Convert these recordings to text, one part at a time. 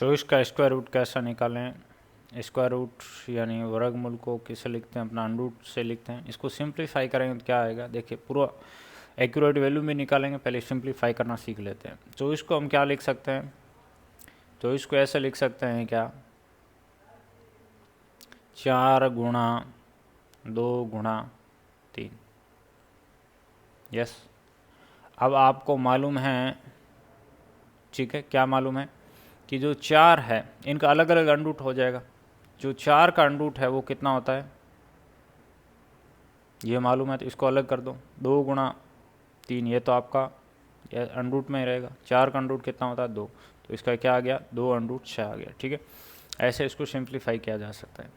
24 का square root कैसा निकालें? स्क्वायर रूट यानी वर्गमूल को किसे लिखते हैं? अपना अंडरूट से लिखते हैं। इसको सिंप्लीफाई करेंगे तो क्या आएगा? देखिए पूरा एक्यूरेट वैल्यू भी निकालेंगे, पहले सिंप्लीफाई करना सीख लेते हैं। 24 को हम क्या लिख सकते हैं? 24 को ऐसे लिख सकते हैं क्या? 4 गुणा 2 गुणा 3। यस। अब आपको मालूम है, ठीक है, क्या मालूम है कि जो 4 है इनका अलग अलग अंडरूट हो जाएगा। जो 4 का अंडरूट है वो कितना होता है ये मालूम है, तो इसको अलग कर दो। 2 गुणा 3 ये तो आपका अंडरूट में ही रहेगा। 4 का अंडरूट कितना होता है? 2, तो इसका क्या आ गया? 2 अंडरूट 6 आ गया। ठीक है, ऐसे इसको सिंप्लीफाई किया जा सकता है।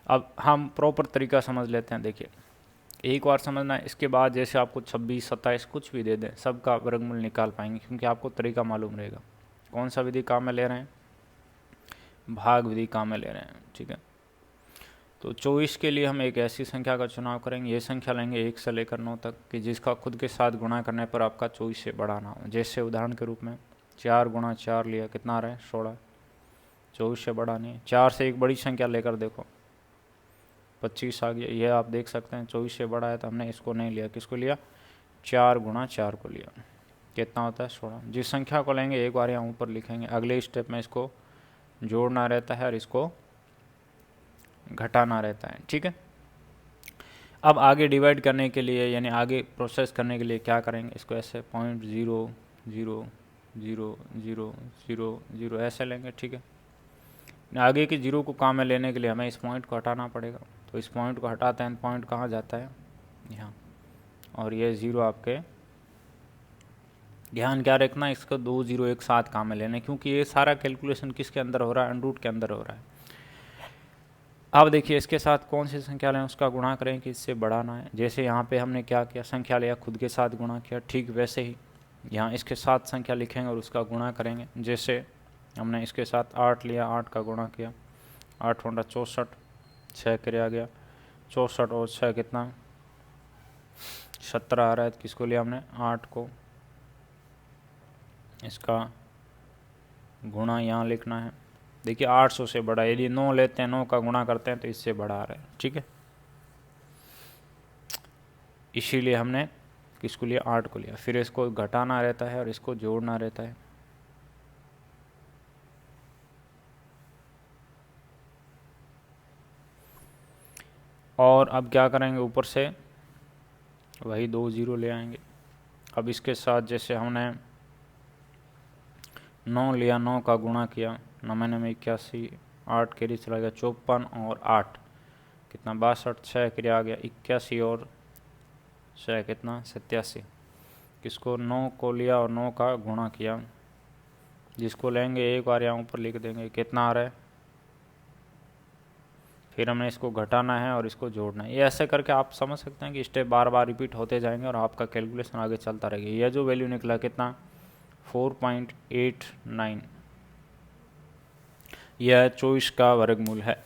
अब हम प्रॉपर तरीका समझ लेते हैं। देखिए एक बार समझना है, इसके बाद जैसे आपको 26, 27 कुछ भी दे दें, सबका वर्गमूल निकाल पाएंगे, क्योंकि आपको तरीका मालूम रहेगा। कौन सा विधि काम में ले रहे हैं? भाग विधि काम में ले रहे हैं। ठीक है, तो 24 के लिए हम एक ऐसी संख्या का चुनाव करेंगे, ये संख्या लेंगे 1 से लेकर 9 तक, कि जिसका खुद के साथ गुणा करने पर आपका 24 से बड़ा ना हो। जैसे उदाहरण के रूप में 4 गुणा 4 लिया, कितना आ रहा है? 16। 24 से बड़ा नहीं है। 4 से एक बड़ी संख्या लेकर देखो, 25 आ गया। ये आप देख सकते हैं 24 से बड़ा है, तो हमने इसको नहीं लिया। किसको लिया? 4 गुणा 4 को लिया। कितना होता है? 16। जिस संख्या को लेंगे एक बार यहाँ ऊपर लिखेंगे, अगले स्टेप में इसको जोड़ना रहता है और इसको घटाना रहता है। ठीक है, अब आगे डिवाइड करने के लिए यानी आगे प्रोसेस करने के लिए क्या करेंगे? इसको ऐसे 0.0000000 ऐसे लेंगे। ठीक है, आगे के जीरो को काम में लेने के लिए हमें इस पॉइंट को हटाना पड़ेगा। तो इस पॉइंट को हटाते हैं, पॉइंट कहाँ जाता है? यहाँ। और ये ज़ीरो आपके ध्यान क्या रखना, इसको 2 0 एक साथ काम में लेना, क्योंकि ये सारा कैलकुलेशन किसके अंदर हो रहा है? अंडरूट के अंदर हो रहा है। अब देखिए इसके साथ कौन सी संख्या लें, उसका गुणा करें कि इससे बड़ा ना है। जैसे यहाँ पे हमने क्या किया? संख्या लिया, खुद के साथ गुणा किया। ठीक वैसे ही यहाँ इसके साथ संख्या लिखेंगे और उसका गुणा करेंगे। जैसे हमने इसके साथ 8 लिया, 8 का गुणा किया, 8 × 64, 6 किया गया। 64 और 6 कितना? 17 आ रहा है। तो किसको लिया हमने? 8 को। इसका गुणा यहाँ लिखना है। देखिए 800 से बड़ा, यदि 9 लेते हैं, 9 का गुणा करते हैं तो इससे बड़ा आ रहा है। ठीक है, इसीलिए हमने किसको लिया? 8 को लिया। फिर इसको घटाना रहता है और इसको जोड़ना रहता है। और अब क्या करेंगे? ऊपर से वही 2 0 ले आएंगे। अब इसके साथ जैसे हमने 9 लिया, 9 का गुणा किया, 9 में 81, 8 कैरी चला गया, 54 और 8 कितना? 62, 6 क्रिया आ गया, 81 और 6 कितना? 87। किसको? 9 को लिया और 9 का गुणा किया, जिसको लेंगे एक बार यहाँ ऊपर लिख देंगे। कितना आ रहा है? फिर हमें इसको घटाना है और इसको जोड़ना है। ये ऐसे करके आप समझ सकते हैं कि स्टेप बार बार रिपीट होते जाएंगे और आपका कैलकुलेशन आगे चलता रहेगा। यह जो वैल्यू निकला कितना? 4.89, यह 24 का वर्गमूल है।